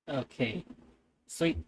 Okay, sweet.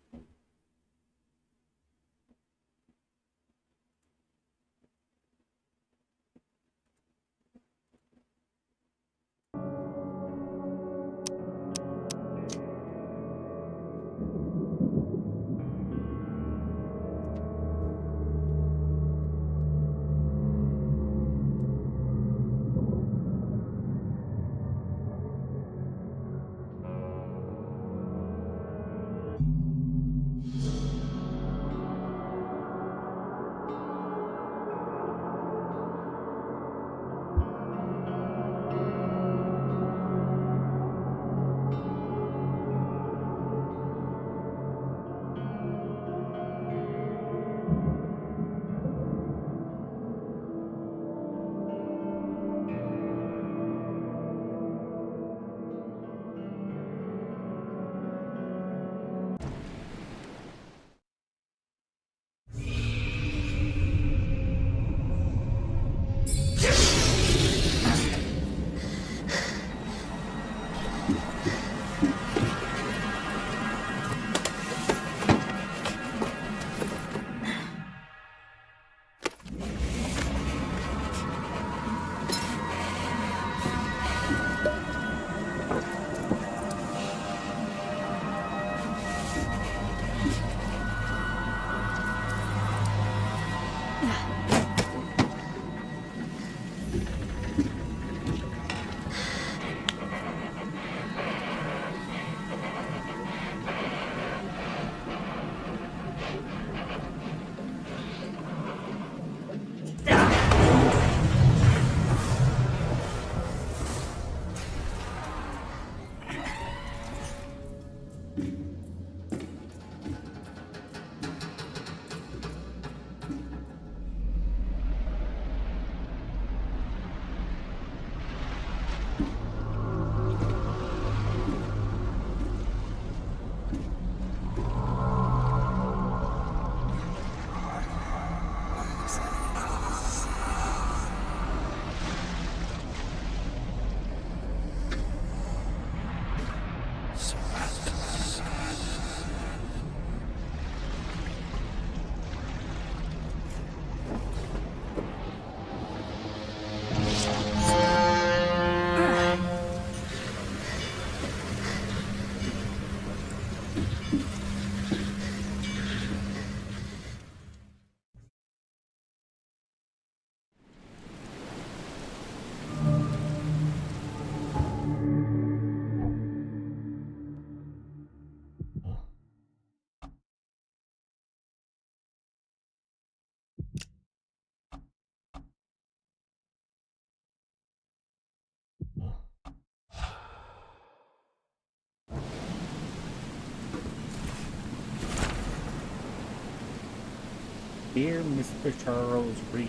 Dear Mr. Charles Reed,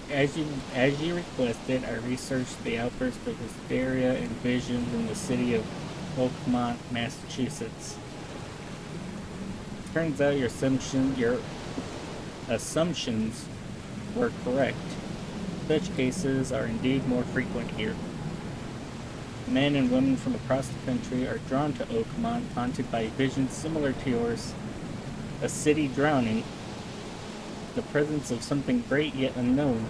as you requested, I researched the outburst of hysteria envisioned in the city of Oakmont, Massachusetts. Turns out your assumptions were correct. Such cases are indeed more frequent here. Men and women from across the country are drawn to Oakmont, haunted by visions similar to yours. A city drowning, the presence of something great yet unknown.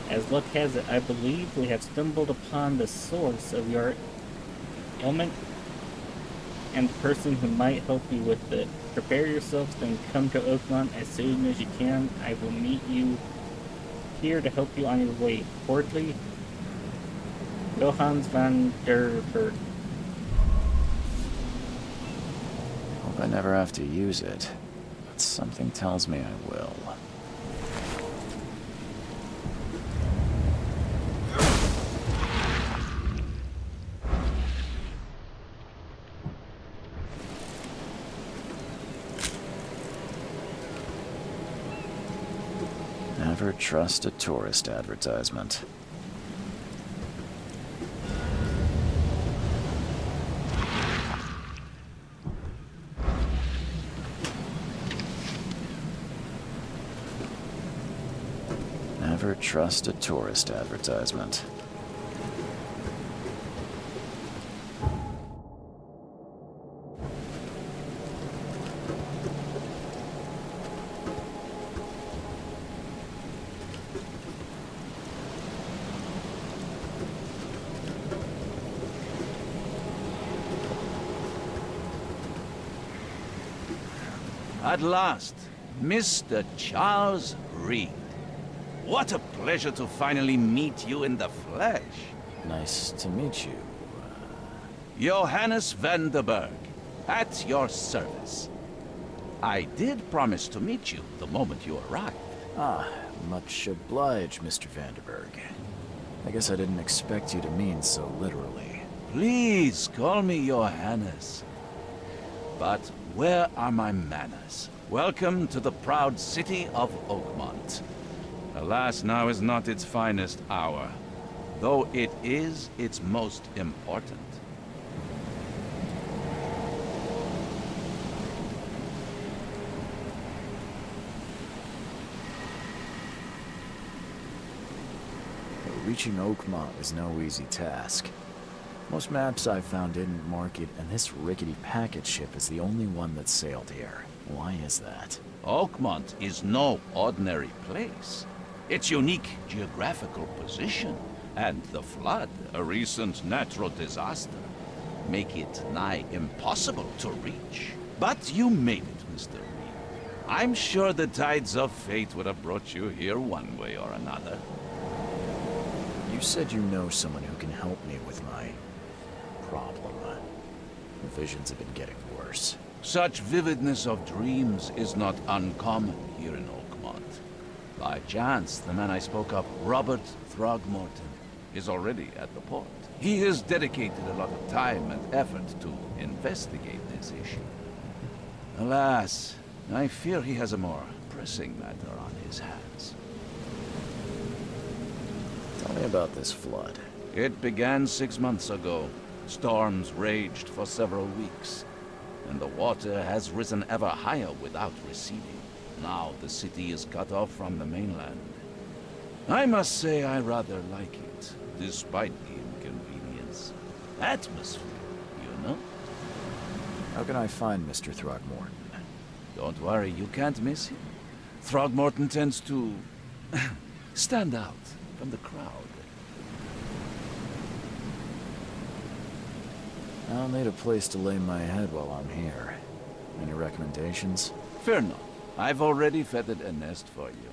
As luck has it, I believe we have stumbled upon the source of your ailment and the person who might help you with it. Prepare yourselves and come to Oakmont as soon as you can. I will meet you here to help you on your way. Cordially, Johannes van der Berg. Hope I never have to use it, but something tells me I will. Never trust a tourist advertisement. Never trust a tourist advertisement. At last, Mr. Charles Reed. What a pleasure to finally meet you in the flesh. Nice to meet you. Johannes van der Berg, at your service. I did promise to meet you the moment you arrived. Ah, much obliged, Mr. Vanderberg. I guess I didn't expect you to mean so literally. Please call me Johannes. But where are my manners? Welcome to the proud city of Oakmont. Alas, now is not its finest hour, though it is its most important. Reaching Oakmont is no easy task. Most maps I've found didn't mark it, and this rickety packet ship is the only one that sailed here. Why is that? Oakmont is no ordinary place. Its unique geographical position and the flood, a recent natural disaster, make it nigh impossible to reach. But you made it, Mr. Reed. I'm sure the tides of fate would have brought you here one way or another. You said you know someone who can help me with my problem. The visions have been getting worse. Such vividness of dreams is not uncommon here in Oakmont. By chance, the man I spoke of, Robert Throgmorton, is already at the port. He has dedicated a lot of time and effort to investigate this issue. Alas, I fear he has a more pressing matter on his hands. Tell me about this flood. It began 6 months ago. Storms raged for several weeks, and the water has risen ever higher without receding. Now the city is cut off from the mainland. I must say I rather like it, despite the inconvenience. Atmosphere, you know? How can I find Mr. Throgmorton? Don't worry, you can't miss him. Throgmorton tends to stand out from the crowd. I'll need a place to lay my head while I'm here. Any recommendations? Fear not. I've already feathered a nest for you.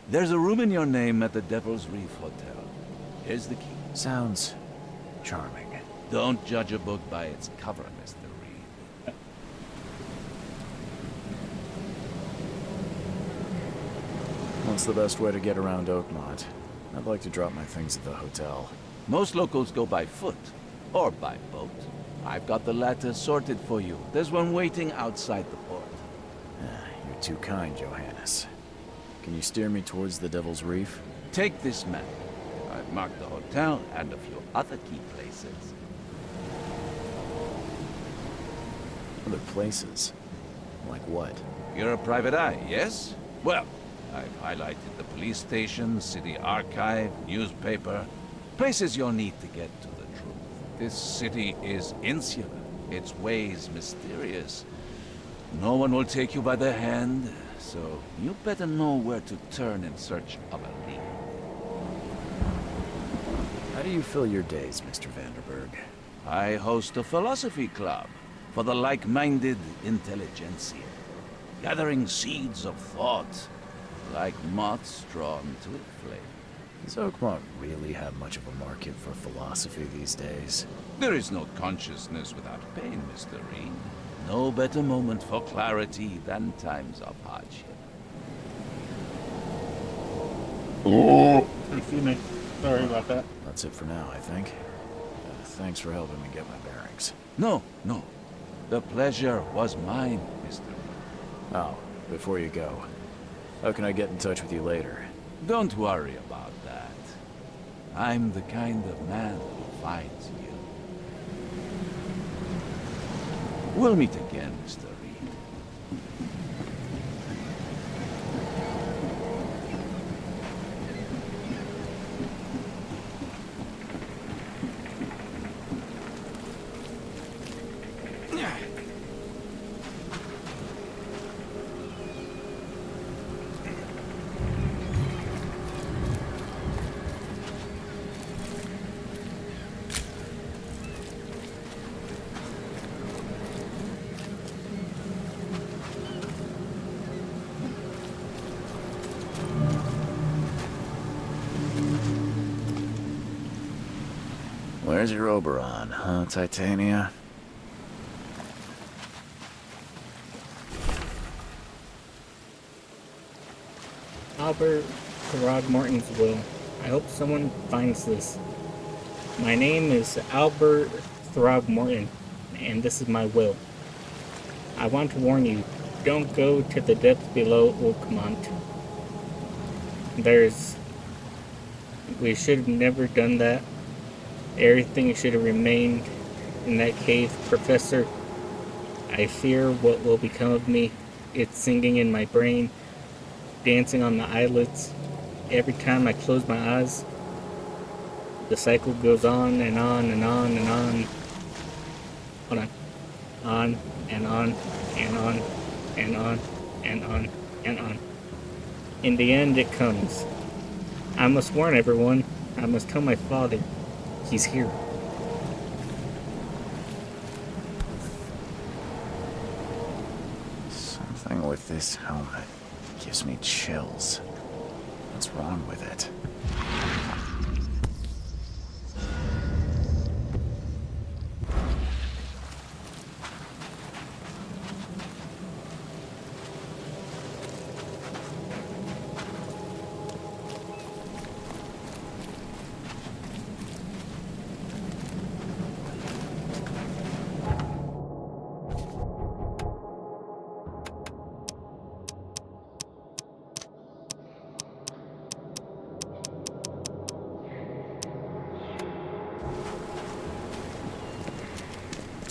There's a room in your name at the Devil's Reef Hotel. Here's the key. Sounds charming. Don't judge a book by its cover, Mr. Reed. What's the best way to get around Oakmont? I'd like to drop my things at the hotel. Most locals go by foot, or by boat. I've got the latter sorted for you. There's one waiting outside the port. You're too kind, Johannes. Can you steer me towards the Devil's Reef? Take this map. I've marked the hotel and a few other key places. Other places? Like what? You're a private eye, yes? Well, I've highlighted the police station, city archive, newspaper, places you'll need to get to the truth. This city is insular, its ways mysterious. No one will take you by the hand, so you better know where to turn in search of a lead. How do you fill your days, Mr. Vanderberg? I host a philosophy club for the like-minded intelligentsia, gathering seeds of thought like moths drawn to a flame. Does Oakmont really have much of a market for philosophy these days? There is no consciousness without pain, Mr. Reed. No better moment for clarity than times of hardship. Excuse me. Sorry about that. That's it for now, I think. Thanks for helping me get my bearings. No. The pleasure was mine, Mr. Reed. Oh, before you go, how can I get in touch with you later? Don't worry about that. I'm the kind of man who finds you. We'll meet again, Mr. Reed. There's your Oberon, huh, Titania? Albert Throgmorton's will. I hope someone finds this. My name is Albert Throgmorton, and this is my will. I want to warn you, don't go to the depths below Oaksmont. We should have never done that. Everything should have remained in that cave, Professor. I fear what will become of me. It's singing in my brain, dancing on the eyelids. Every time I close my eyes, the cycle goes on and on and on and on. Hold on. On and on and on and on and on and on. In the end, it comes. I must warn everyone. I must tell my father. He's here. Something with this helmet gives me chills. What's wrong with it?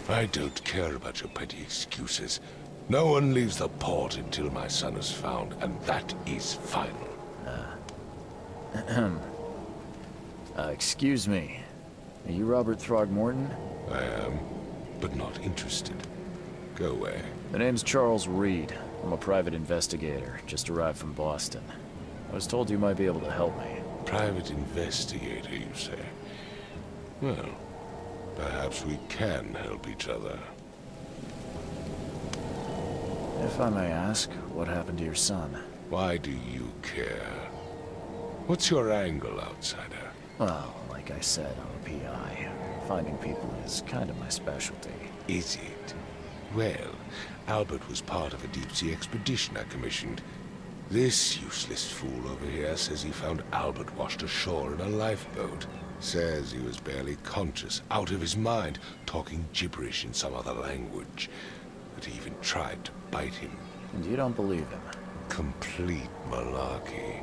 I don't care about your petty excuses. No one leaves the port until my son is found, and that is final. Excuse me. Are you Robert Throgmorton? I am, but not interested. Go away. The name's Charles Reed. I'm a private investigator, just arrived from Boston. I was told you might be able to help me. Private investigator, you say? Well, perhaps we can help each other. If I may ask, what happened to your son? Why do you care? What's your angle, outsider? Well, like I said, I'm a PI. Finding people is kind of my specialty. Is it? Well, Albert was part of a deep-sea expedition I commissioned. This useless fool over here says he found Albert washed ashore in a lifeboat. Says he was barely conscious, out of his mind, talking gibberish in some other language. That he even tried to bite him. And you don't believe him? Complete malarkey.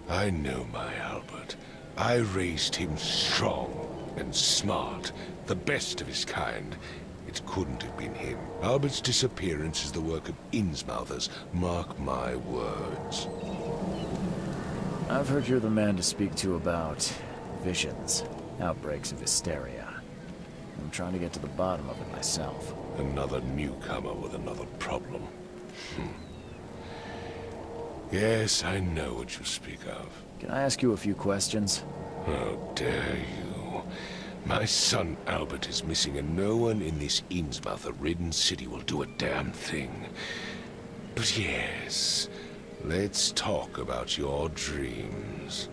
I know my Albert. I raised him strong and smart, the best of his kind. It couldn't have been him. Albert's disappearance is the work of Innsmouthers, mark my words. I've heard you're the man to speak to about visions, outbreaks of hysteria. I'm trying to get to the bottom of it myself. Another newcomer with another problem. Yes, I know what you speak of. Can I ask you a few questions? How dare you? My son Albert is missing, and no one in this Innsmouther-ridden city will do a damn thing. But yes, let's talk about your dreams.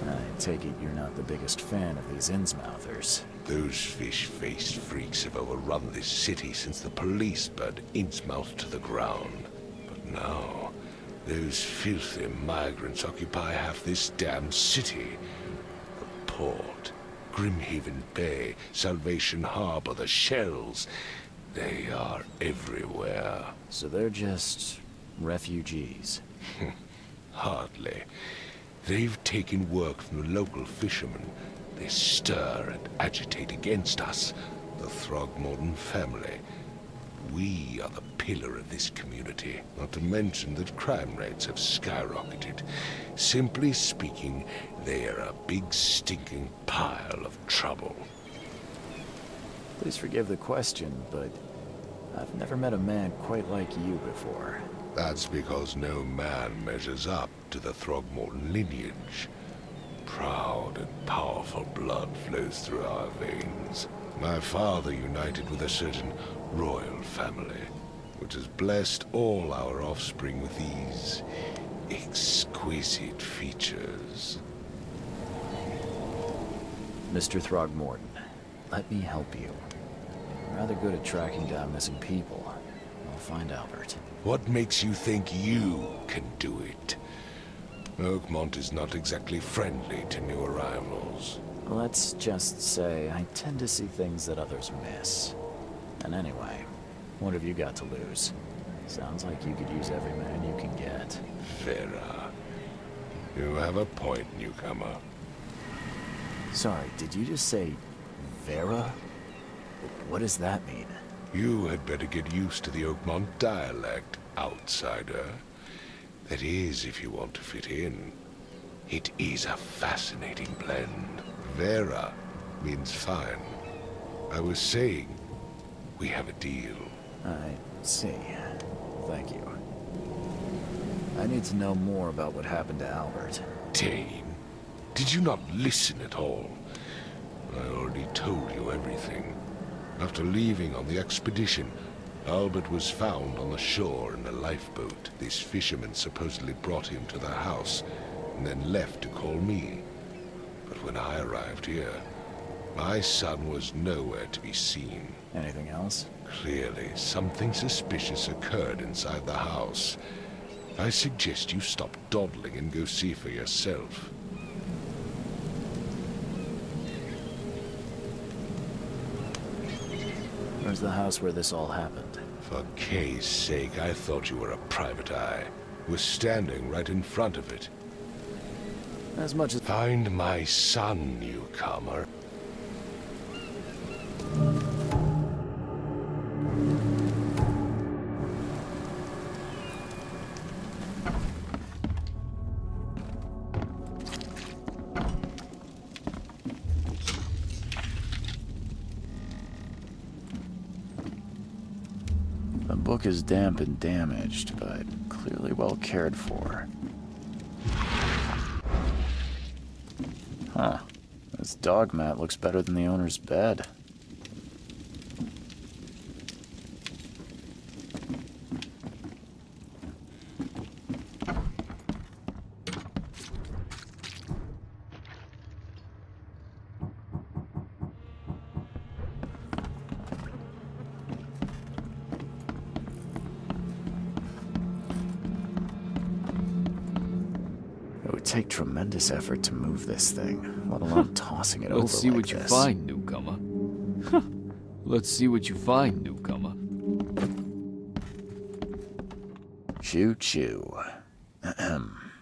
I take it you're not the biggest fan of these Innsmouthers. Those fish-faced freaks have overrun this city since the police burned Innsmouth to the ground. But now, those filthy migrants occupy half this damn city. The port, Grimhaven Bay, Salvation Harbor, the shells. They are everywhere. So they're just refugees. Hardly. They've taken work from the local fishermen. They stir and agitate against us, the Throgmorton family. We are the pillar of this community, not to mention that crime rates have skyrocketed. Simply speaking, they are a big stinking pile of trouble. Please forgive the question, but I've never met a man quite like you before. That's because no man measures up to the Throgmorton lineage. Proud and powerful blood flows through our veins. My father united with a certain royal family, which has blessed all our offspring with these exquisite features. Mr. Throgmorton, let me help you. I'm rather good at tracking down missing people. I'll find Albert. What makes you think you can do it? Oakmont is not exactly friendly to new arrivals. Let's just say I tend to see things that others miss. And anyway, what have you got to lose? Sounds like you could use every man you can get. Vera. You have a point, newcomer. Sorry, did you just say Vera? What does that mean? You had better get used to the Oakmont dialect, outsider. That is, if you want to fit in. It is a fascinating blend. Vera means fine. I was saying, we have a deal. I see. Thank you. I need to know more about what happened to Albert. Dane, did you not listen at all? I already told you everything. After leaving on the expedition, Albert was found on the shore in a lifeboat. This fisherman supposedly brought him to the house, and then left to call me. But when I arrived here, my son was nowhere to be seen. Anything else? Clearly, something suspicious occurred inside the house. I suggest you stop dawdling and go see for yourself. Where's the house where this all happened? For Kay's sake, I thought you were a private eye. Was standing right in front of it. As much as... Find my son, newcomer. The book is damp and damaged, but clearly well cared for. Huh. This dog mat looks better than the owner's bed. It would take tremendous effort to move this thing, let alone tossing it over like this. Let's see what you find, newcomer. Let's see what you find, newcomer. Choo choo. Ahem.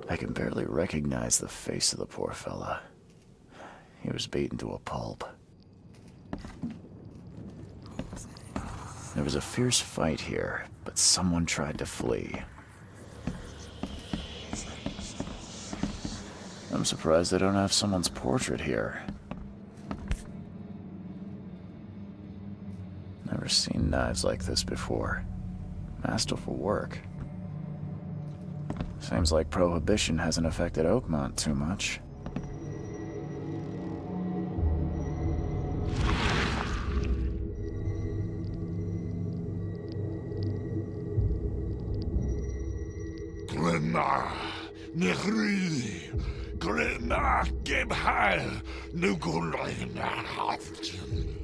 I can barely recognize the face of the poor fella. He was beaten to a pulp. There was a fierce fight here, but someone tried to flee. I'm surprised they don't have someone's portrait here. Never seen knives like this before. Masterful work. Seems like Prohibition hasn't affected Oakmont too much. Glenna, Nechri, Glenna, Gebhal, Nugulina, Hafton.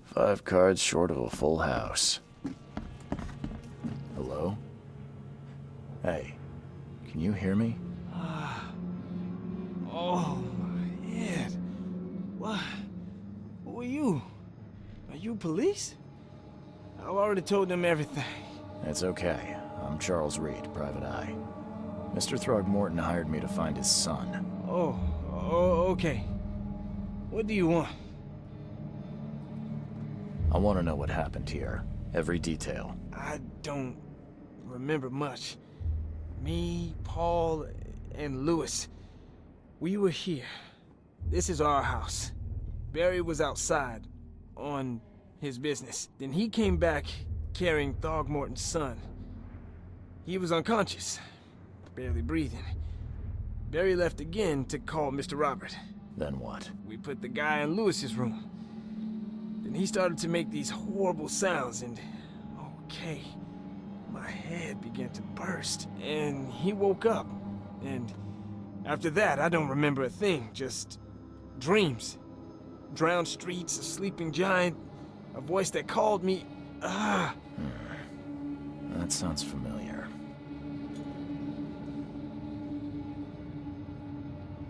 5 cards short of a full house. Hello? Hey, can you hear me? Oh, my head. What? Who are you? Are you police? I've already told them everything. It's okay. I'm Charles Reed, Private Eye. Mr. Throgmorton hired me to find his son. Oh, okay. What do you want? I want to know what happened here. Every detail. I don't remember much. Me, Paul, and Lewis. We were here. This is our house. Barry was outside, on his business. Then he came back carrying Throgmorton's son. He was unconscious, barely breathing. Barry left again to call Mr. Robert. Then what? We put the guy in Lewis's room. Then he started to make these horrible sounds and... okay, my head began to burst, and he woke up. And after that, I don't remember a thing, just dreams. Drowned streets, a sleeping giant, a voice that called me. That sounds familiar.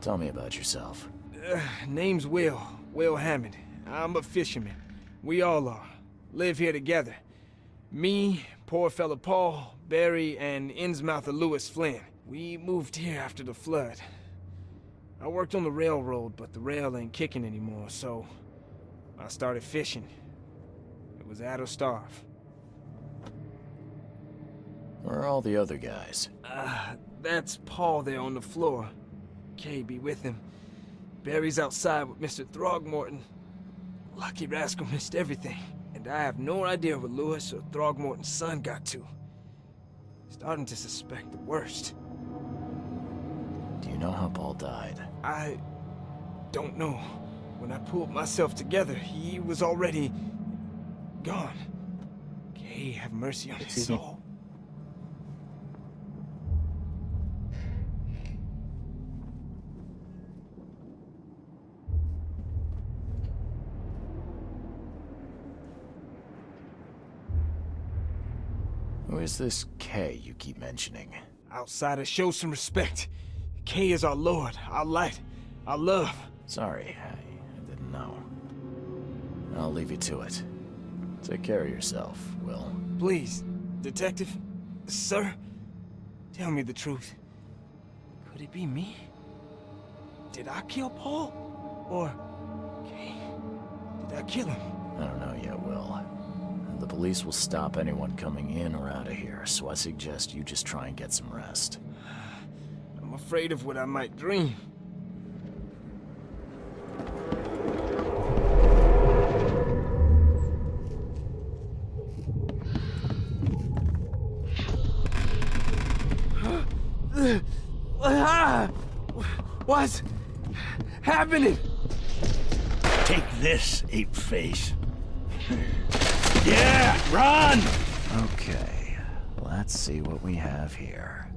Tell me about yourself. Name's Will Hammond. I'm a fisherman. We all are. Live here together. Me, poor fella Paul, Barry, and Innsmouther Lewis Flynn. We moved here after the flood. I worked on the railroad, but the rail ain't kicking anymore, so I started fishing. It was add or starve. Where are all the other guys? That's Paul there on the floor. Kay be with him. Barry's outside with Mr. Throgmorton. Lucky rascal missed everything. And I have no idea what Lewis or Throgmorton's son got to. Starting to suspect the worst. Do you know how Paul died? I don't know. When I pulled myself together, he was already gone. Kay have mercy on his Excuse me. soul. Who is this Kay you keep mentioning? Outsiders, show some respect. Kay is our lord, our light, our love. Sorry, I didn't know. I'll leave you to it. Take care of yourself, Will. Please, detective, sir, tell me the truth. Could it be me? Did I kill Paul? Or, Kay, did I kill him? I don't know yet, Will. The police will stop anyone coming in or out of here, so I suggest you just try and get some rest. I'm afraid of what I might dream. What's happening? Take this, ape face. Yeah, run! Okay, let's see what we have here.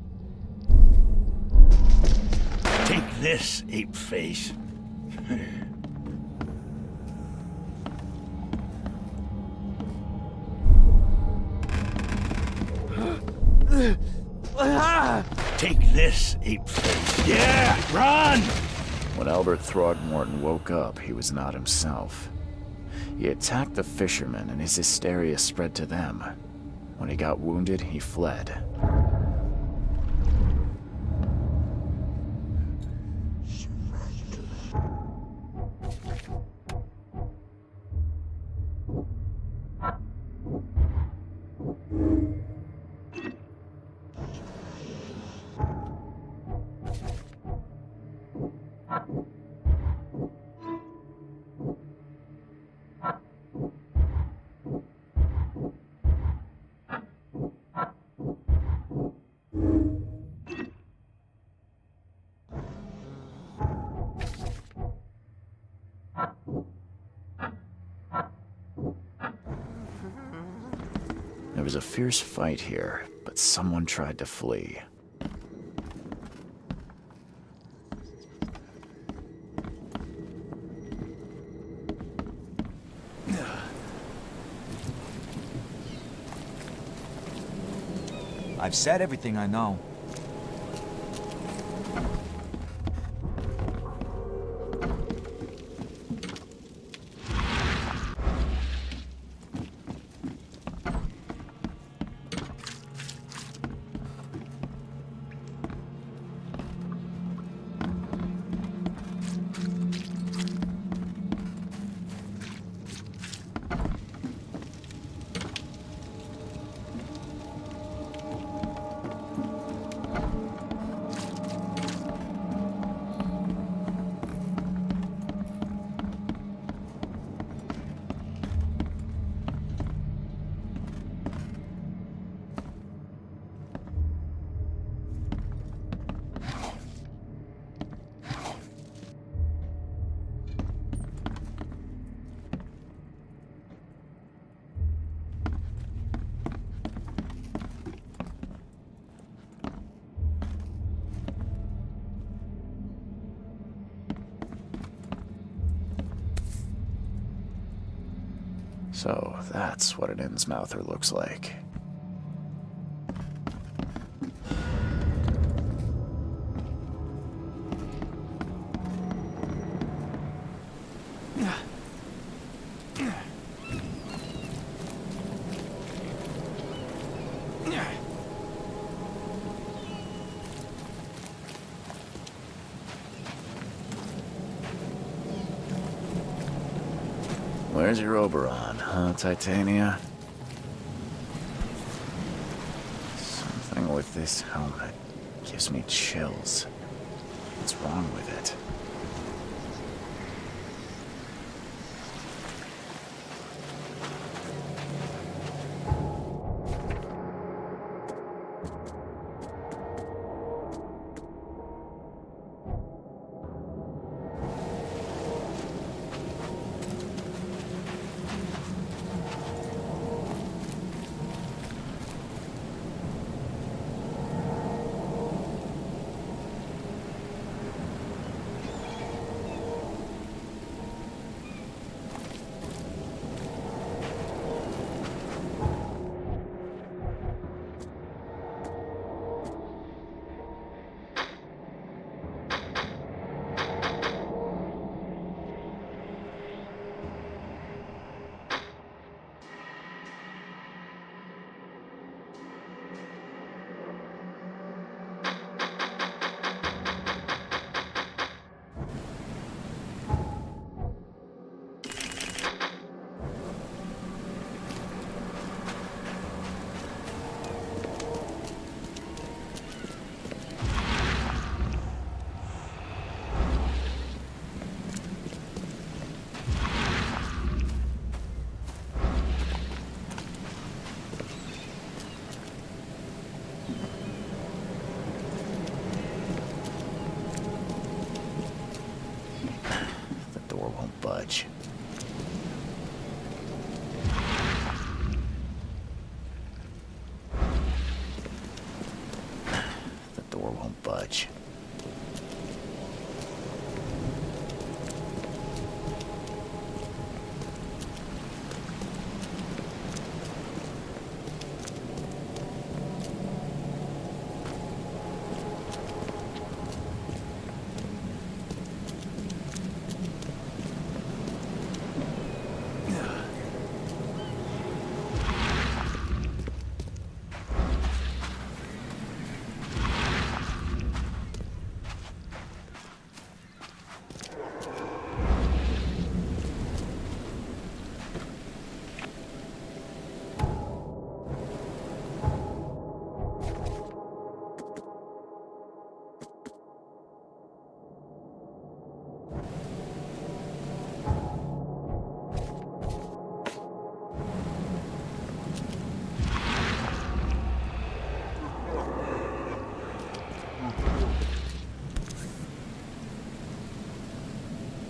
Take this, ape face. Take this, ape face. Yeah, run! When Albert Throgmorton woke up, he was not himself. He attacked the fishermen, and his hysteria spread to them. When he got wounded, he fled. There was a fierce fight here, but someone tried to flee. I've said everything I know. So that's what an Innsmouther looks like. Where's your Oberon, huh, Titania? Something with this helmet gives me chills. What's wrong with it? The door won't budge. The door won't budge.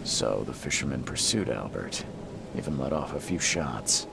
So the fisherman pursued Albert, even let off a few shots.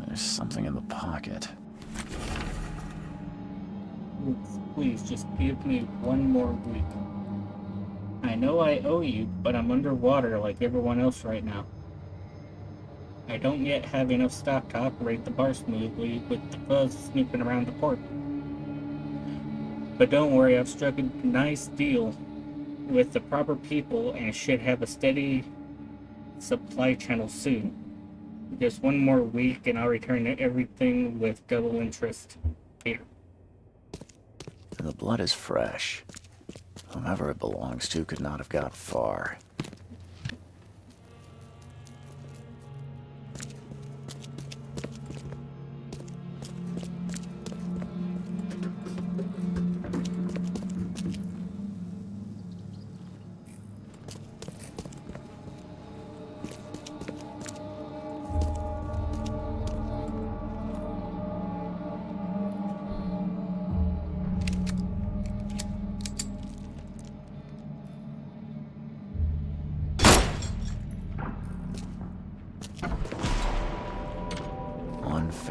There's something in the pocket. Please, just give me one more week. I know I owe you, but I'm underwater like everyone else right now. I don't yet have enough stock to operate the bar smoothly with the fuzz snooping around the port. But don't worry, I've struck a nice deal with the proper people and should have a steady supply channel soon. Just one more week and I'll return everything with double interest. Peter. The blood is fresh. Whomever it belongs to could not have got far.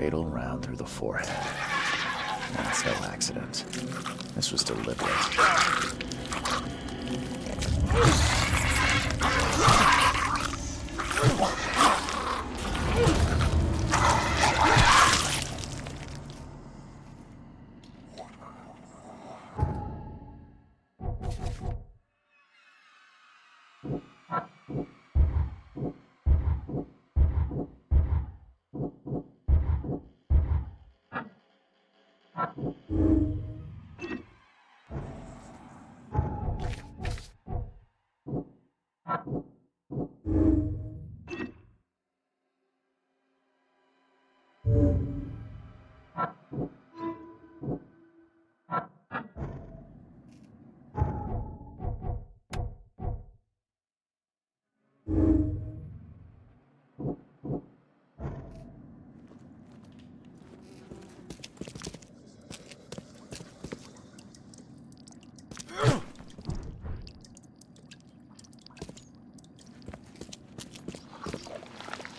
fatal round through the forehead. That's no accident. This was deliberate.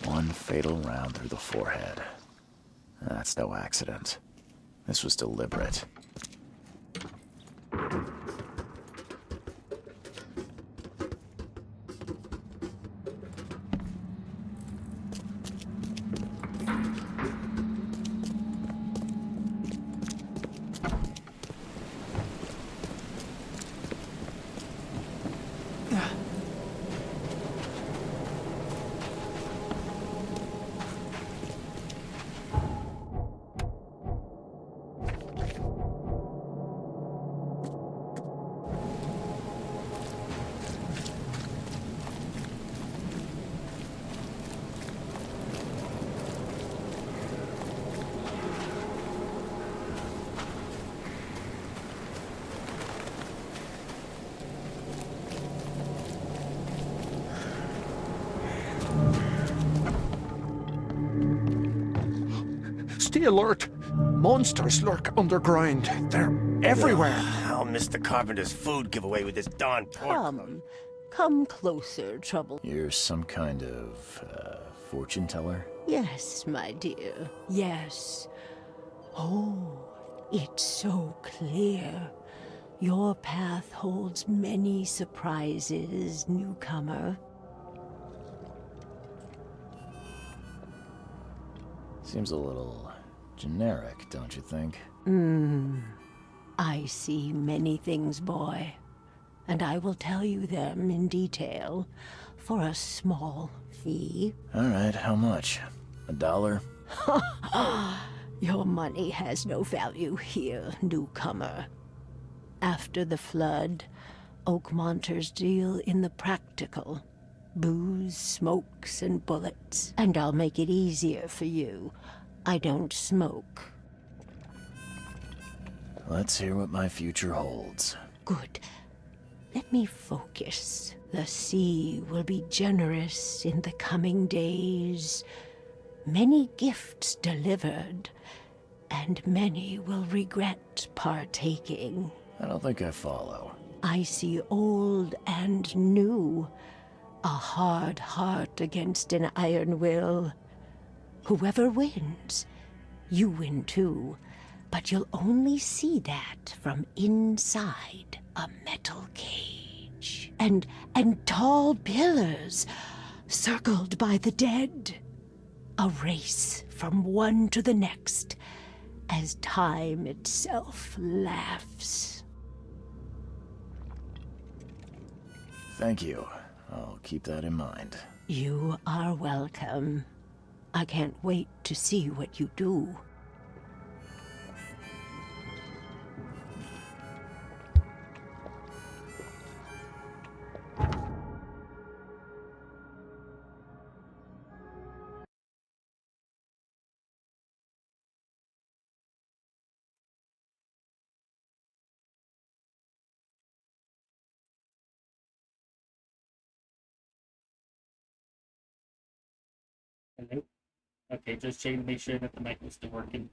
One fatal round through the forehead. That's no accident. This was deliberate. Stay alert! Monsters lurk underground. They're everywhere. I'll miss the carpenter's food giveaway with this darn pork. Come closer, Trouble. You're some kind of, fortune teller? Yes, my dear, yes. Oh, it's so clear. Your path holds many surprises, newcomer. Seems a little generic, don't you think? I see many things, boy, and I will tell you them in detail for a small fee. All right, how much? $1? Your money has no value here, newcomer. After the flood, Oakmonters deal in the practical. Booze, smokes, and bullets. And I'll make it easier for you. I don't smoke. Let's hear what my future holds. Good. Let me focus. The sea will be generous in the coming days. Many gifts delivered, and many will regret partaking. I don't think I follow. I see old and new. A hard heart against an iron will. Whoever wins, you win too. But you'll only see that from inside a metal cage. And tall pillars circled by the dead. A race from one to the next as time itself laughs. Thank you. I'll keep that in mind. You are welcome. I can't wait to see what you do. Hello? Okay, just checking to make sure that the mic was still working.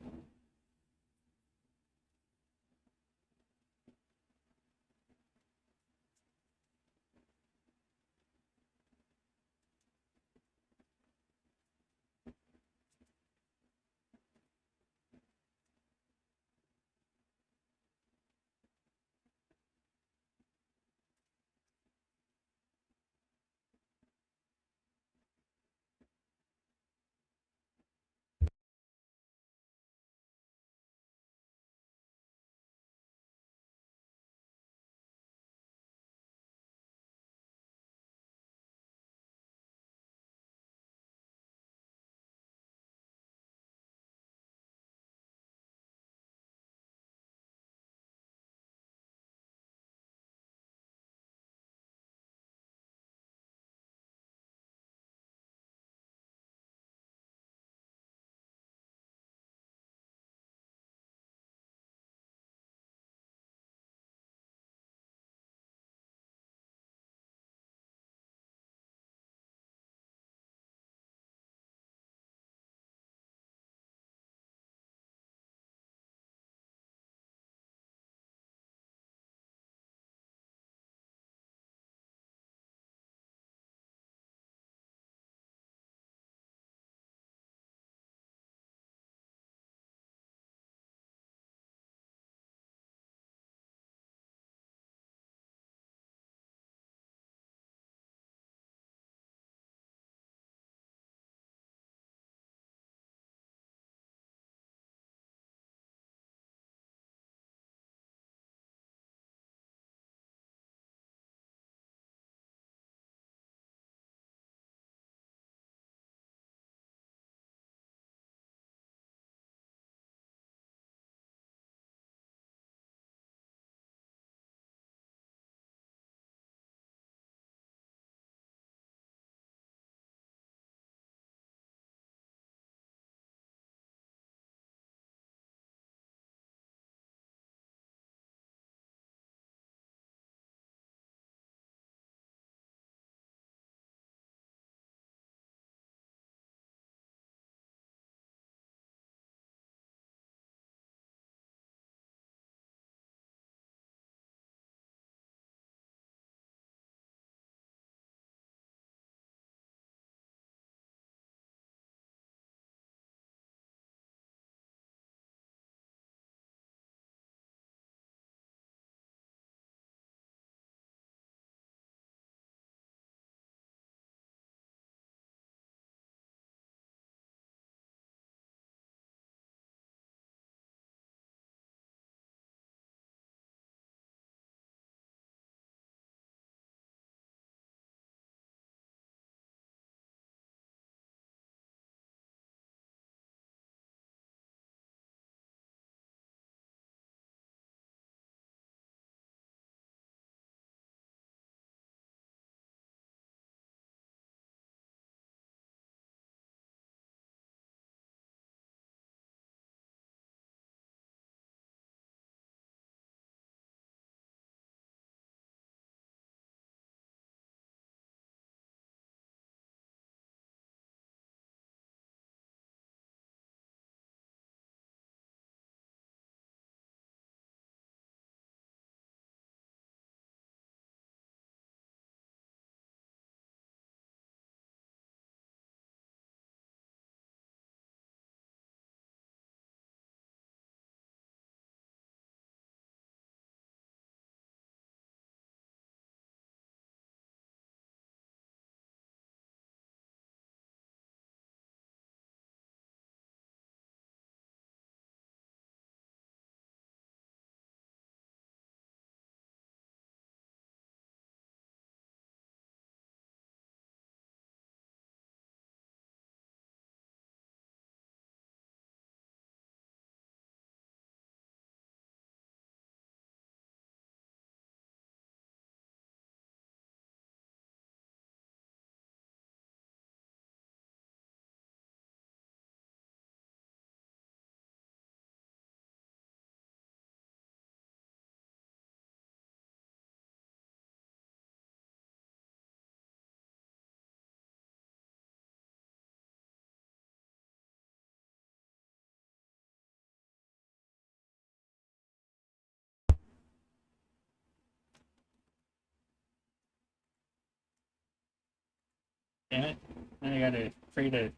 Damn it. Now I gotta free to.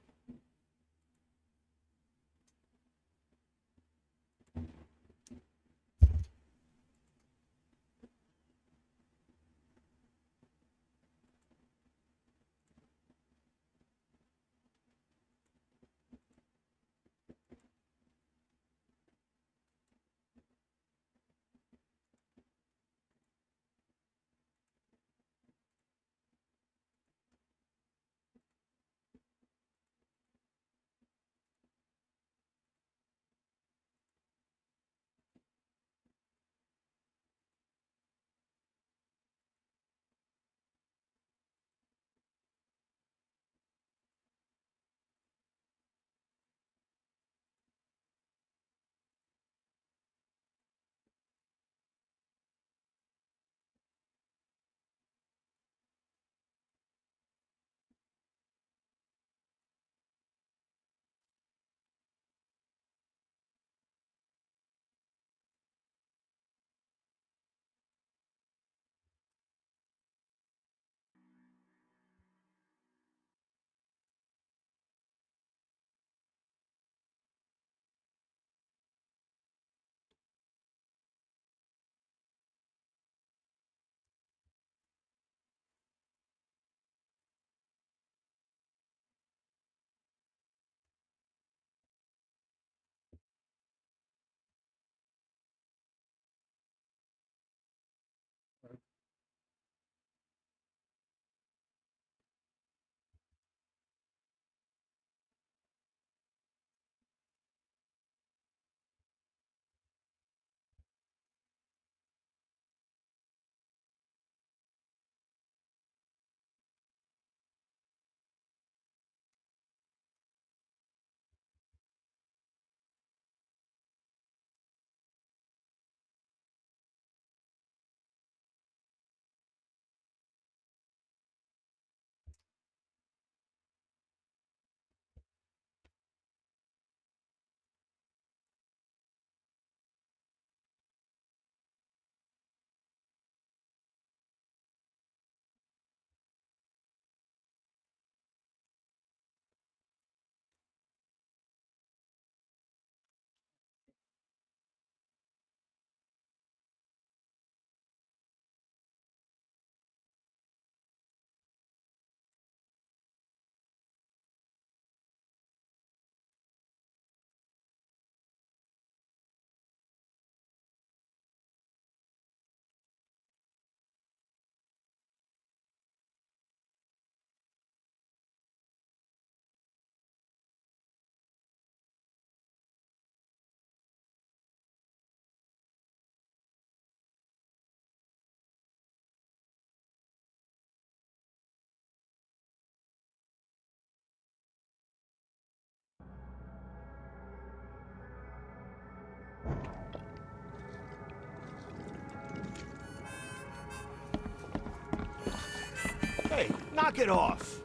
Hey, knock it off!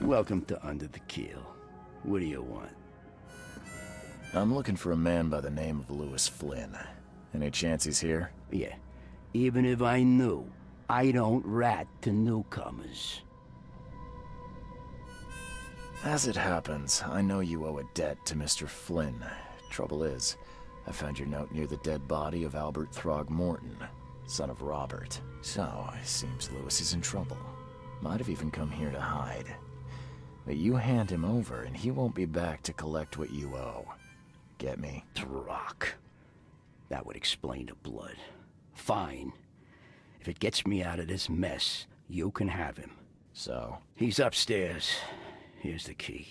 Welcome to Under the Keel. What do you want? I'm looking for a man by the name of Lewis Flynn. Any chance he's here? Yeah. Even if I knew, I don't rat to newcomers. As it happens, I know you owe a debt to Mr. Flynn. Trouble is, I found your note near the dead body of Albert Throgmorton, son of Robert. So, it seems Lewis is in trouble. Might have even come here to hide. But you hand him over, and he won't be back to collect what you owe. Get me? Throck. That would explain the blood. Fine. If it gets me out of this mess, you can have him. So? He's upstairs. Here's the key.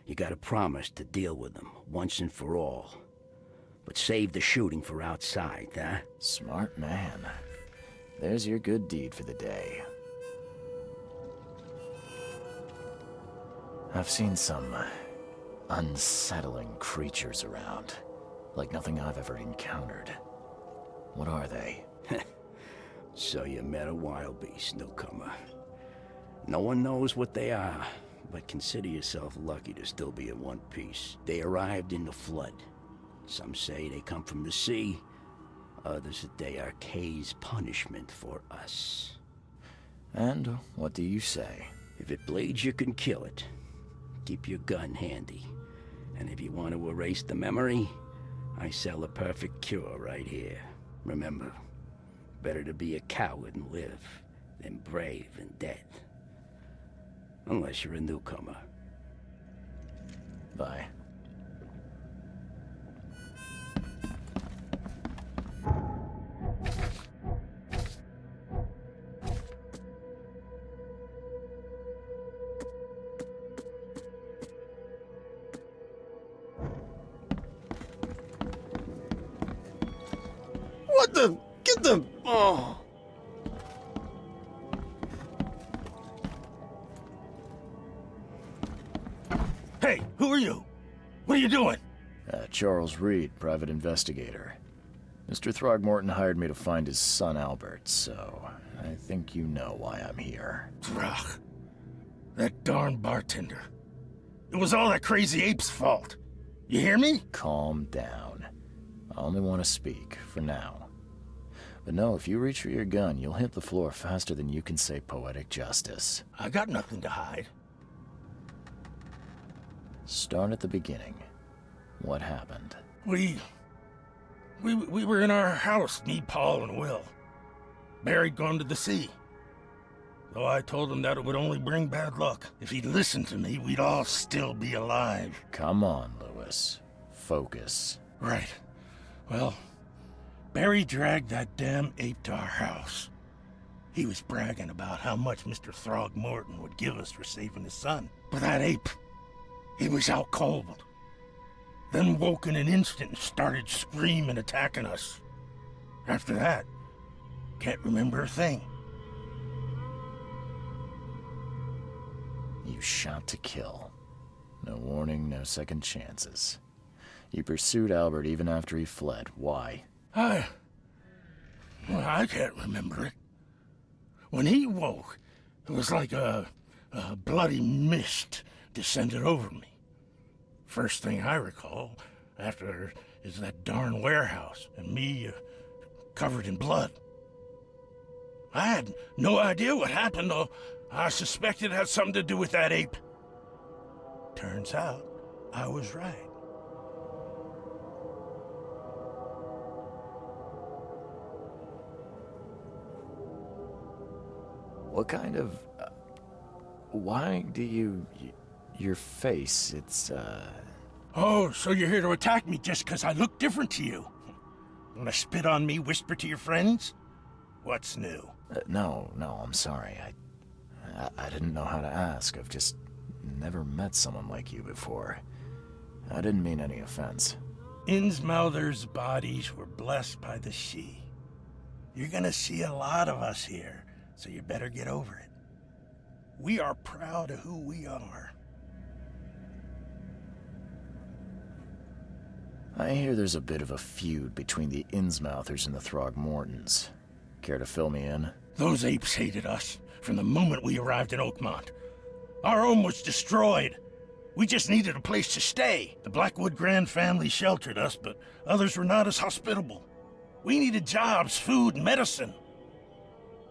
You gotta promise to deal with him, once and for all. But save the shooting for outside, huh? Smart man. There's your good deed for the day. I've seen some unsettling creatures around. Like nothing I've ever encountered. What are they? So you met a wild beast, newcomer. No one knows what they are, but consider yourself lucky to still be in one piece. They arrived in the flood. Some say they come from the sea. Others that they are Kay's punishment for us. And what do you say? If it bleeds, you can kill it. Keep your gun handy. And if you want to erase the memory, I sell a perfect cure right here. Remember, better to be a coward and live than brave and dead. Unless you're a newcomer. Bye. What the? Get the... Oh. Hey, who are you? What are you doing? Charles Reed, private investigator. Mr. Throgmorton hired me to find his son Albert, so I think you know why I'm here. Throg. That darn bartender. It was all that crazy ape's fault. You hear me? Calm down. I only want to speak, for now. But no, if you reach for your gun, you'll hit the floor faster than you can say poetic justice. I got nothing to hide. Start at the beginning. What happened? We were in our house, me, Paul, and Will. Barry'd gone to the sea. Though I told him that it would only bring bad luck. If he'd listened to me, we'd all still be alive. Come on, Lewis. Focus. Right. Well, Barry dragged that damn ape to our house. He was bragging about how much Mr. Throgmorton would give us for saving his son. But that ape, he was out cold. Then woke in an instant and started screaming, attacking us. After that, can't remember a thing. You shot to kill. No warning, no second chances. You pursued Albert even after he fled. Why? I can't remember it. When he woke, it was like a bloody mist descended over me. First thing I recall after is that darn warehouse and me covered in blood. I had no idea what happened, though I suspected it had something to do with that ape. Turns out I was right. What kind of... why do you... your face, it's, Oh, so you're here to attack me just because I look different to you? Wanna spit on me, whisper to your friends? What's new? No, I'm sorry. I didn't know how to ask. I've just never met someone like you before. I didn't mean any offense. Innsmouther's bodies were blessed by the sea. You're gonna see a lot of us here, so you better get over it. We are proud of who we are. I hear there's a bit of a feud between the Innsmouthers and the Throgmortons. Care to fill me in? Those apes hated us from the moment we arrived in Oakmont. Our home was destroyed. We just needed a place to stay. The Blackwood Grand family sheltered us, but others were not as hospitable. We needed jobs, food, and medicine.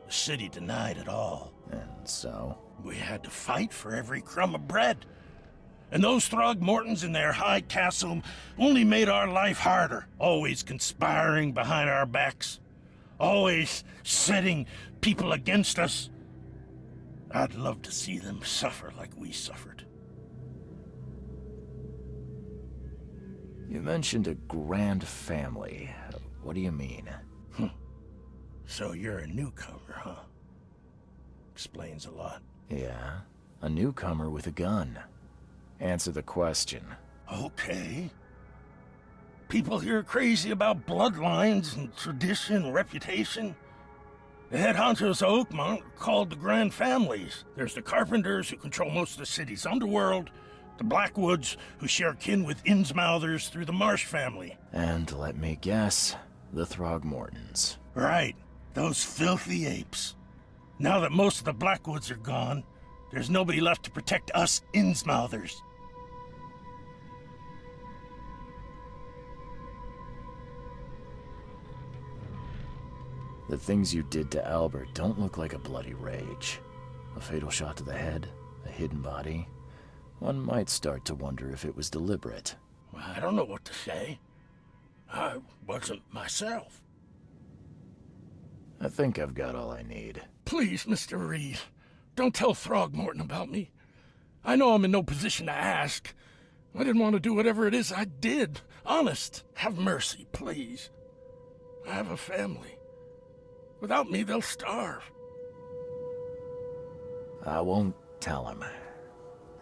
The city denied it all. And so? We had to fight for every crumb of bread. And those Throgmortons in their high castle only made our life harder, always conspiring behind our backs, always setting people against us. I'd love to see them suffer like we suffered. You mentioned a grand family. What do you mean? So you're a newcomer, huh? Explains a lot. Yeah, a newcomer with a gun. Answer the question. Okay. People here are crazy about bloodlines and tradition and reputation. The head honchos of Oakmont are called the Grand Families. There's the Carpenters, who control most of the city's underworld, the Blackwoods, who share kin with Innsmouthers through the Marsh family. And let me guess, the Throgmortons. Right, those filthy apes. Now that most of the Blackwoods are gone, there's nobody left to protect us Innsmouthers. The things you did to Albert don't look like a bloody rage. A fatal shot to the head? A hidden body? One might start to wonder if it was deliberate. I don't know what to say. I wasn't myself. I think I've got all I need. Please, Mr. Reed, don't tell Throgmorton about me. I know I'm in no position to ask. I didn't want to do whatever it is I did. Honest, have mercy, please. I have a family. Without me, they'll starve. I won't tell him.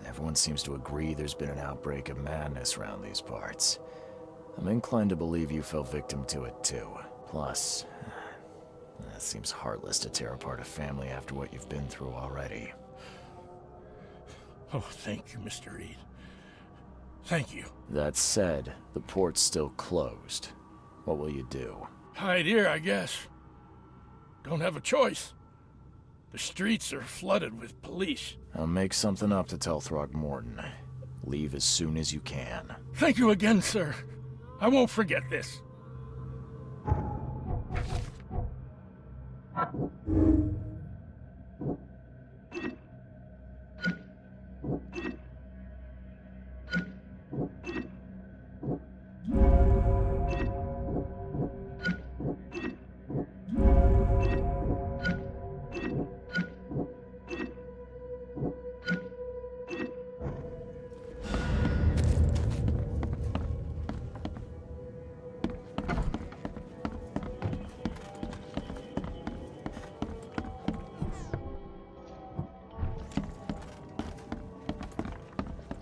Everyone seems to agree there's been an outbreak of madness around these parts. I'm inclined to believe you fell victim to it too. Plus, it seems heartless to tear apart a family after what you've been through already. Oh, thank you, Mr. Reed. Thank you. That said, the port's still closed. What will you do? Hide here, I guess. Don't have a choice. The streets are flooded with police. I'll make something up to tell Throgmorton. Leave as soon as you can. Thank you again, sir. I won't forget this.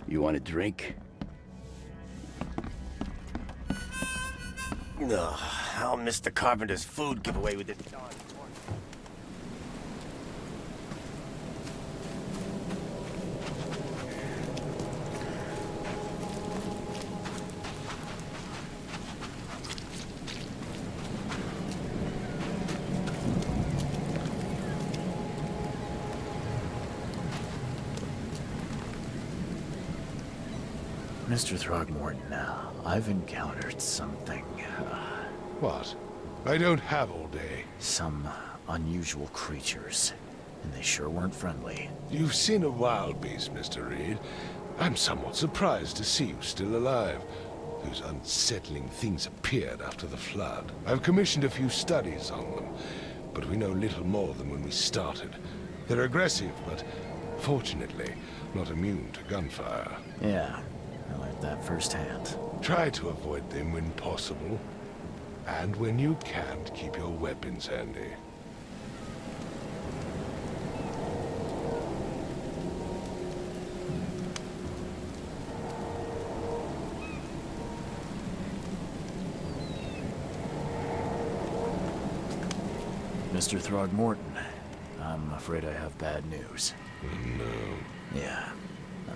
You want a drink? Ugh, I'll miss the carpenter's food giveaway with it. Mr. Throgmorton, I've encountered something. What? I don't have all day. Some unusual creatures. And they sure weren't friendly. You've seen a wild beast, Mr. Reed. I'm somewhat surprised to see you still alive. Those unsettling things appeared after the flood. I've commissioned a few studies on them, but we know little more than when we started. They're aggressive, but fortunately not immune to gunfire. Yeah, I learned that firsthand. Try to avoid them when possible. And when you can't, keep your weapons handy. Mr. Throgmorton, I'm afraid I have bad news. No. Yeah,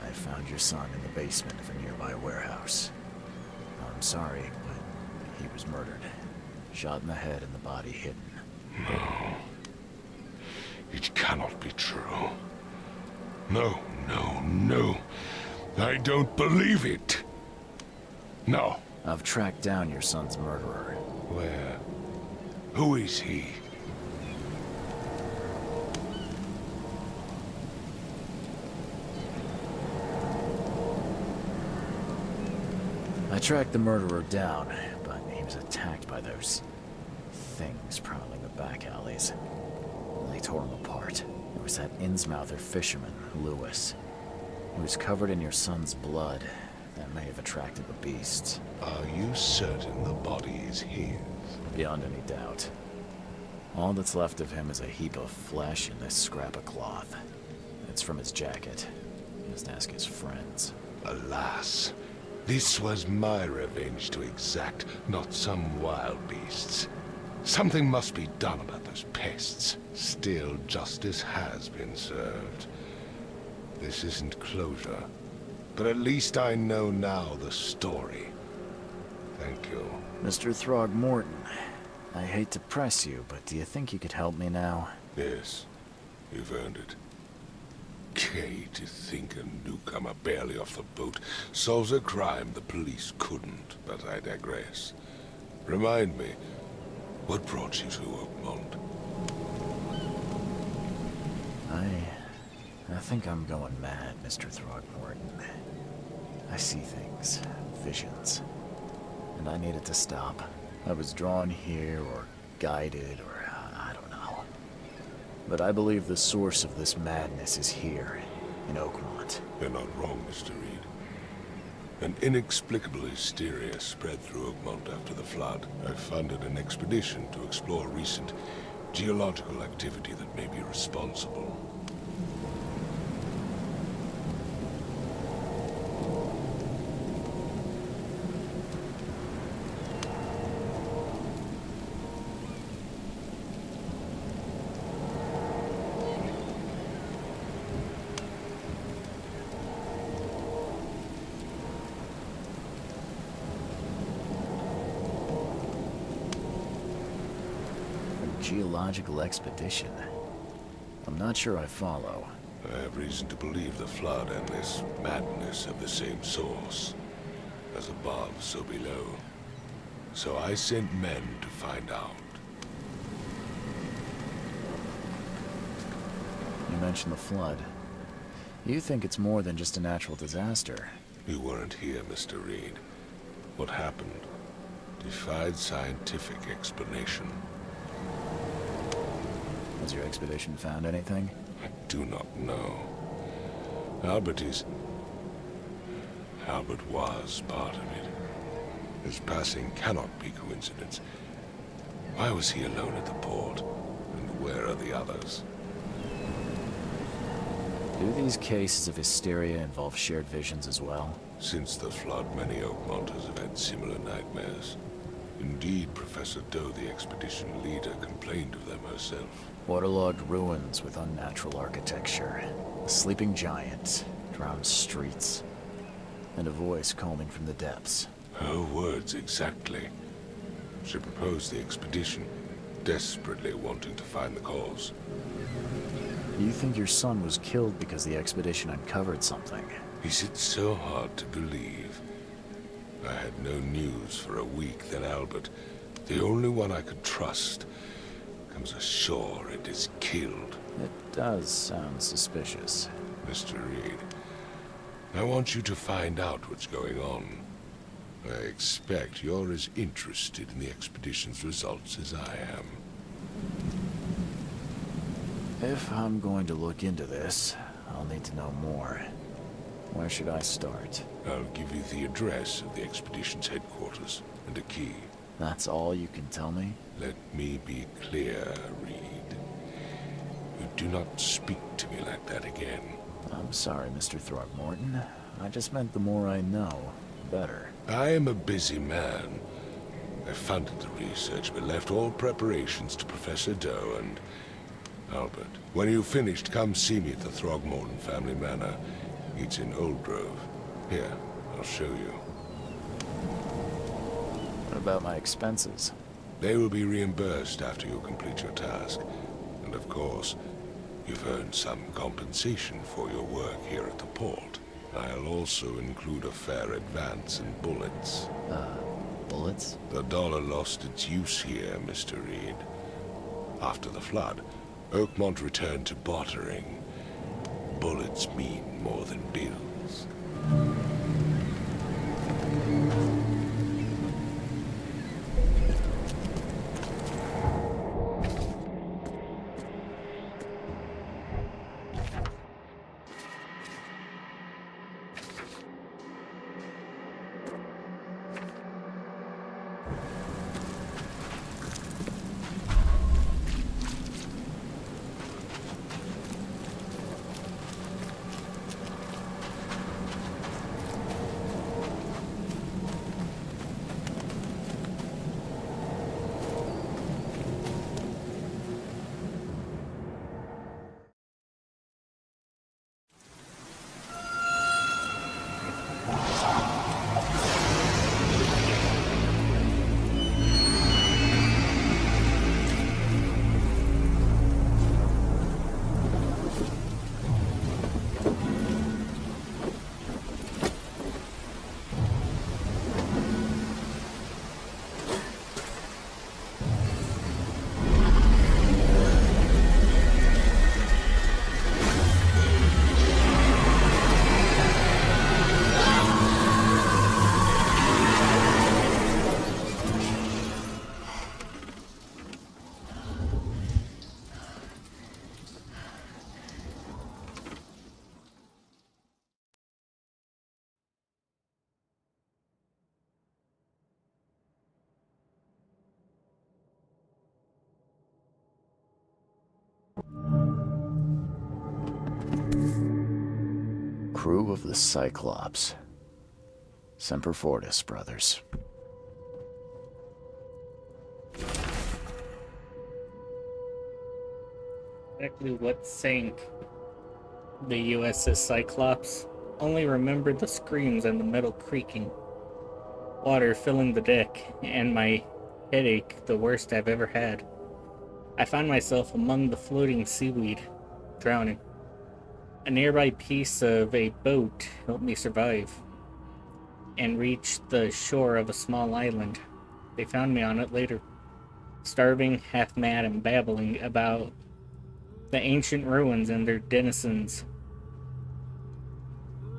I found your son in the basement of a nearby warehouse. I'm sorry, but he was murdered. Shot in the head and the body hidden. No. It cannot be true. No, no, no. I don't believe it. No. I've tracked down your son's murderer. Where? Who is he? I tracked the murderer down, but he was attacked by those things prowling the back alleys. They tore him apart. There was that Innsmouther fisherman, Lewis. He was covered in your son's blood. That may have attracted the beasts. Are you certain the body is his? Beyond any doubt. All that's left of him is a heap of flesh and this scrap of cloth. It's from his jacket. Just ask his friends. Alas. This was my revenge to exact, not some wild beast's. Something must be done about those pests. Still, justice has been served. This isn't closure, but at least I know now the story. Thank you. Mr. Throgmorton, I hate to press you, but do you think you could help me now? Yes, you've earned it. Gay to think a newcomer barely off the boat solves a crime the police couldn't, but I digress. Remind me, what brought you to Oakmont? I think I'm going mad, Mr. Throgmorton. I see things, visions, and I needed to stop. I was drawn here, or guided, or I don't know. But I believe the source of this madness is here, in Oakmont. You're not wrong, Mr. Reed. An inexplicable hysteria spread through Oakmont after the flood. I funded an expedition to explore recent geological activity that may be responsible. Geological expedition. I'm not sure I follow. I have reason to believe the flood and this madness have the same source. As above, so below. So I sent men to find out. You mentioned the flood. You think it's more than just a natural disaster. You weren't here, Mr. Reed. What happened defied scientific explanation. Has your expedition found anything? I do not know. Albert was part of it. His passing cannot be coincidence. Why was he alone at the port? And where are the others? Do these cases of hysteria involve shared visions as well? Since the flood, many Oakmonters have had similar nightmares. Indeed, Professor Doe, the expedition leader, complained of them herself. Waterlogged ruins with unnatural architecture, a sleeping giant, drowned streets, and a voice calling from the depths. Her words exactly. She proposed the expedition, desperately wanting to find the cause. You think your son was killed because the expedition uncovered something? Is it so hard to believe? I had no news for a week, then Albert, the only one I could trust, comes ashore and is killed. It does sound suspicious. Mr. Reed, I want you to find out what's going on. I expect you're as interested in the expedition's results as I am. If I'm going to look into this, I'll need to know more. Where should I start? I'll give you the address of the expedition's headquarters and a key. That's all you can tell me? Let me be clear, Reed. You do not speak to me like that again. I'm sorry, Mr. Throgmorton. I just meant the more I know, the better. I am a busy man. I funded the research, but left all preparations to Professor Doe and Albert. When you've finished, come see me at the Throgmorton family manor. It's in Old Grove. Here, I'll show you. What about my expenses? They will be reimbursed after you complete your task. And of course, you've earned some compensation for your work here at the port. I'll also include a fair advance in bullets. Bullets? The dollar lost its use here, Mr. Reed. After the flood, Oakmont returned to bartering. Bullets mean more than bills. Crew of the Cyclops. Semper Fortis, brothers. Exactly what sank the USS Cyclops. Only remembered the screams and the metal creaking. Water filling the deck, and my headache the worst I've ever had. I found myself among the floating seaweed, drowning. A nearby piece of a boat helped me survive and reached the shore of a small island. They found me on it later, starving, half mad, and babbling about the ancient ruins and their denizens.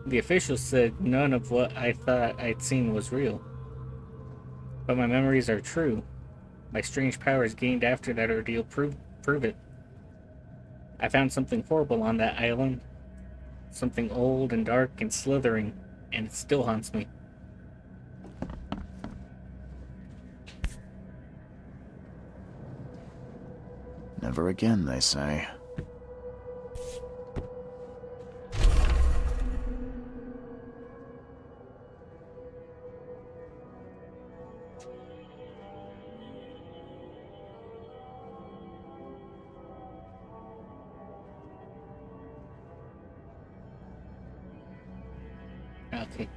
The officials said none of what I thought I'd seen was real, but my memories are true. My strange powers gained after that ordeal prove it. I found something horrible on that island, something old and dark and slithering, and it still haunts me. Never again, they say. Okay.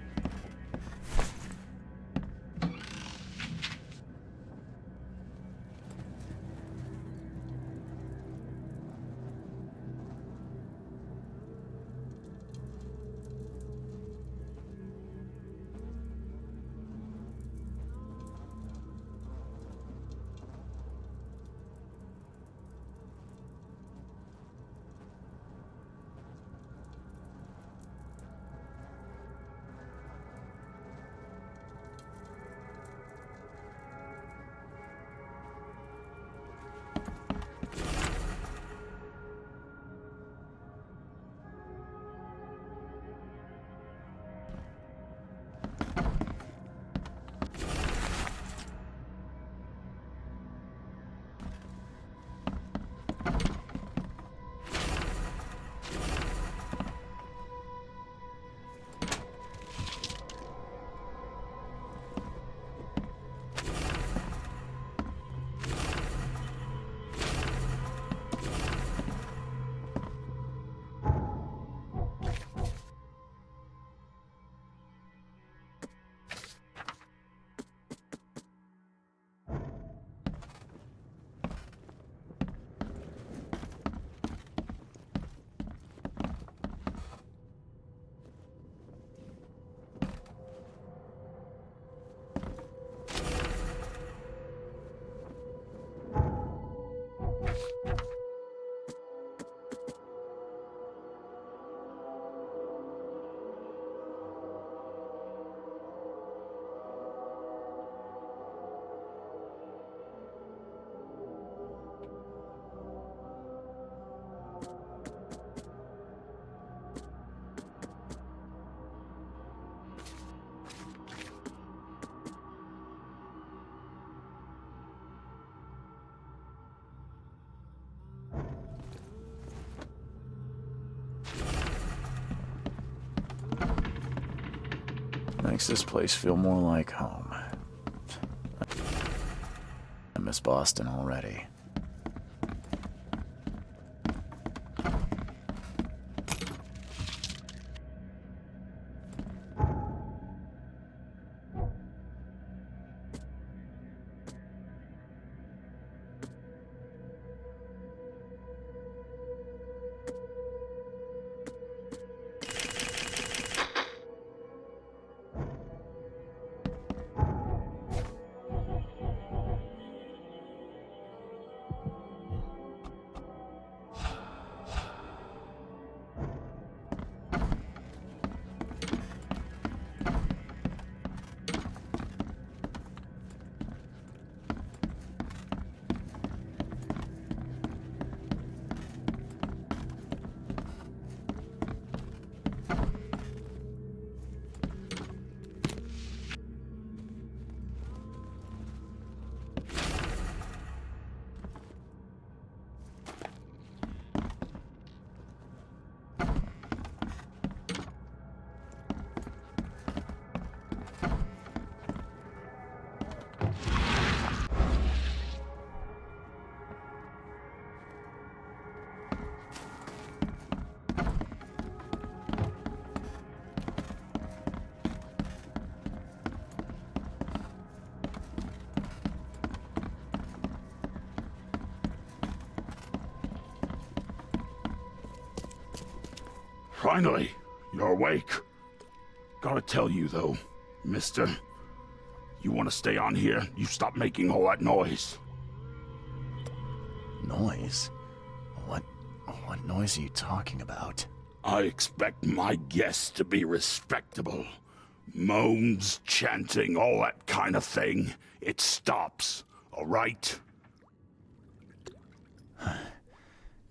Makes this place feel more like home. I miss Boston already. Finally, you're awake. Gotta tell you, though, mister, you want to stay on here, you stop making all that noise. Noise? What noise are you talking about? I expect my guests to be respectable. Moans, chanting, all that kind of thing. It stops, all right?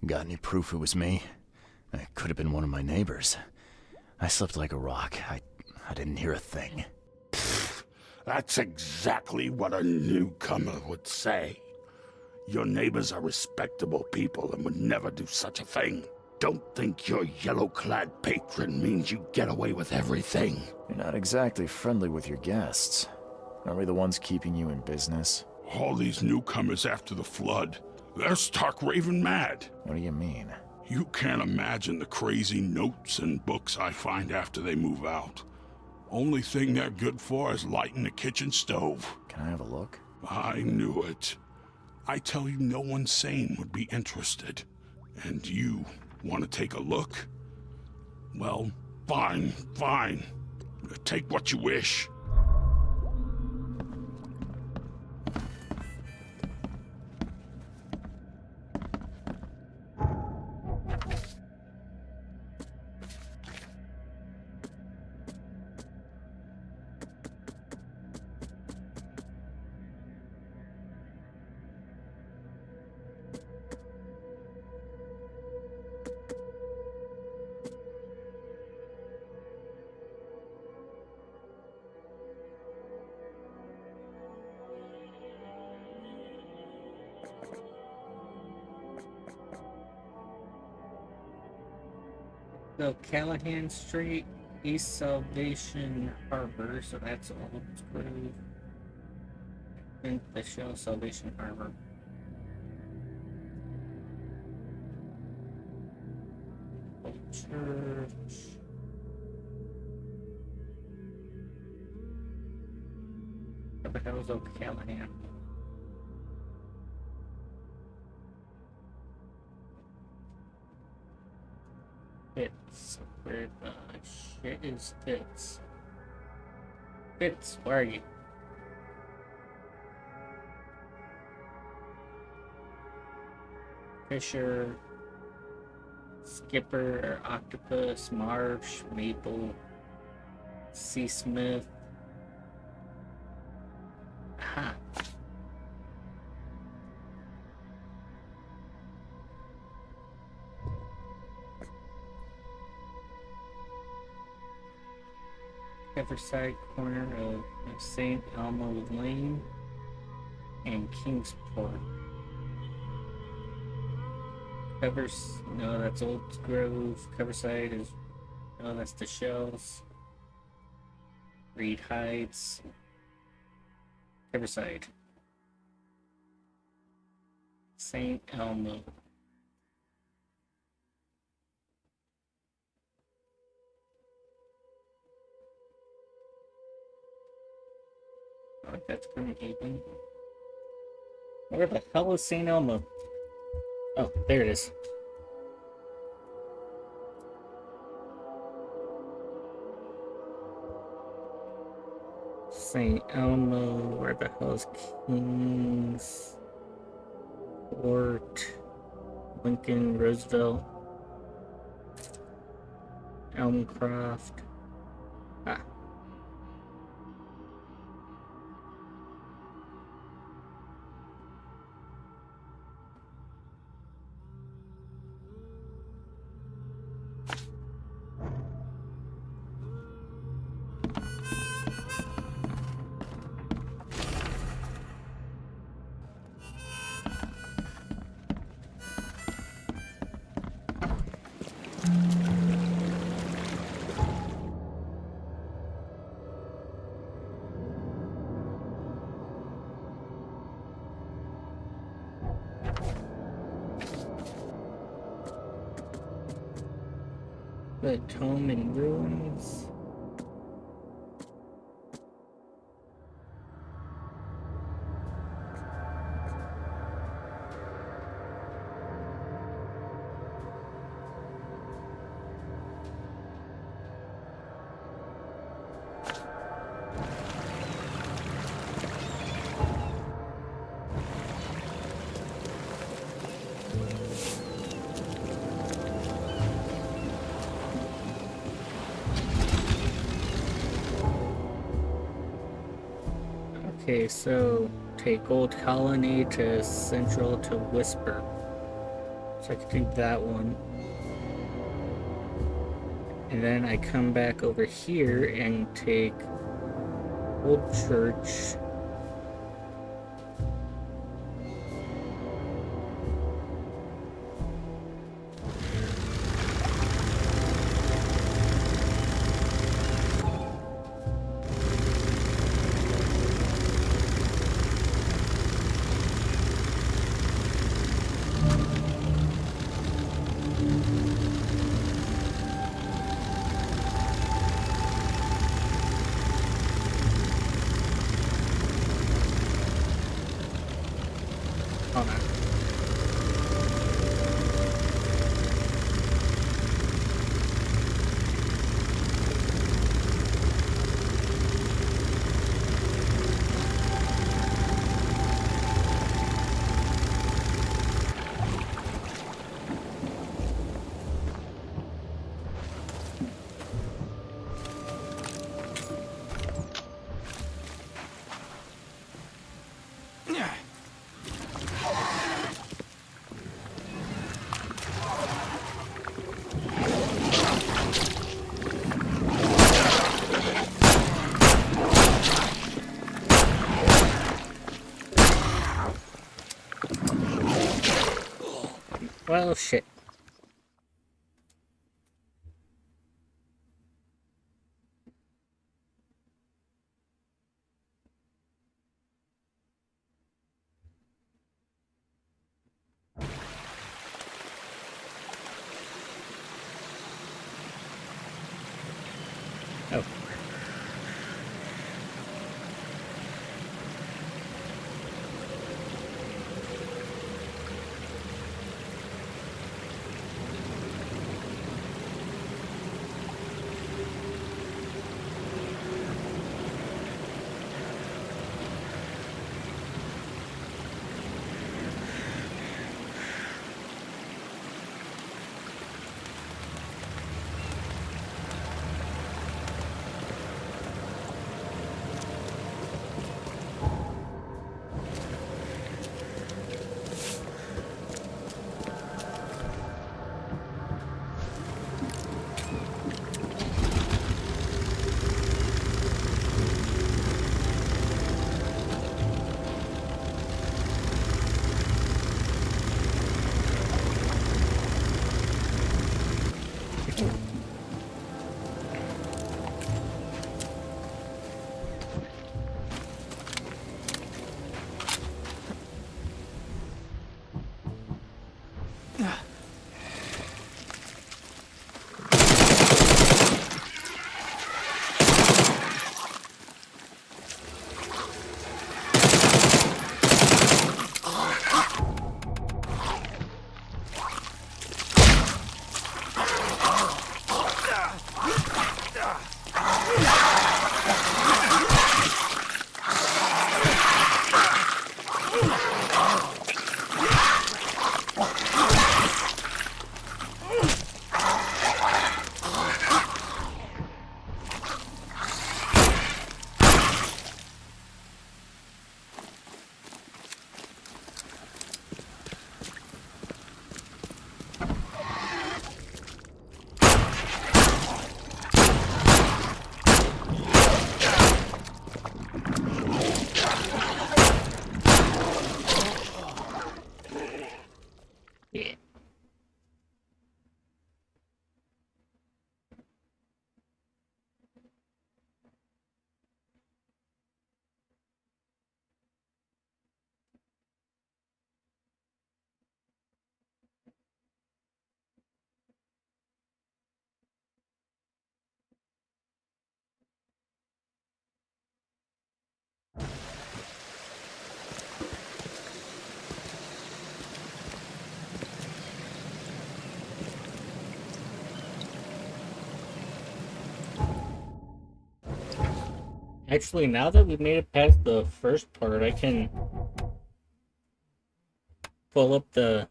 Got any proof it was me? It could have been one of my neighbors. I slept like a rock. I didn't hear a thing. That's exactly what a newcomer would say. Your neighbors are respectable people and would never do such a thing. Don't think your yellow-clad patron means you get away with everything. You're not exactly friendly with your guests. Are we the ones keeping you in business? All these newcomers after the flood, they're stark raving mad. What do you mean? You can't imagine the crazy notes and books I find after they move out. Only thing they're good for is lighting the kitchen stove. Can I have a look? I knew it. I tell you, no one sane would be interested. And you want to take a look? Well, fine. Take what you wish. So Callahan Street, East Salvation Harbor, so that's Oaksgrove. I think the show Salvation Harbor. Church. Where the hell is Oak Callahan? Fitz. Where the shit is Fitz? Fitz, where are you? Fisher, Skipper, Octopus, Marsh, Maple, C. Smith. Aha. Riverside corner of St. Elmo Lane and Kingsport. No, that's Old Grove. Coverside is, no, that's the Shells. Reed Heights. Coverside. St. Elmo. Oh, that's Grimhaven. Where the hell is St. Elmo? Oh, there it is. St. Elmo, where the hell is Kings? Fort, Lincoln, Roosevelt, Elmcroft. Ah. The tomb in ruins. Okay, so take Old Colony to Central to Whisper. So I could do that one. And then I come back over here and take Old Church. Hold on. Well, shit. Oh. Yeah. Actually, now that we've made it past the first part, I can pull up the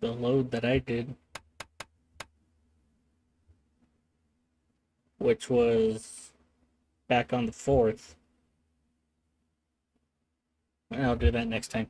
load that I did. which was back on the 4th. I'll do that next time.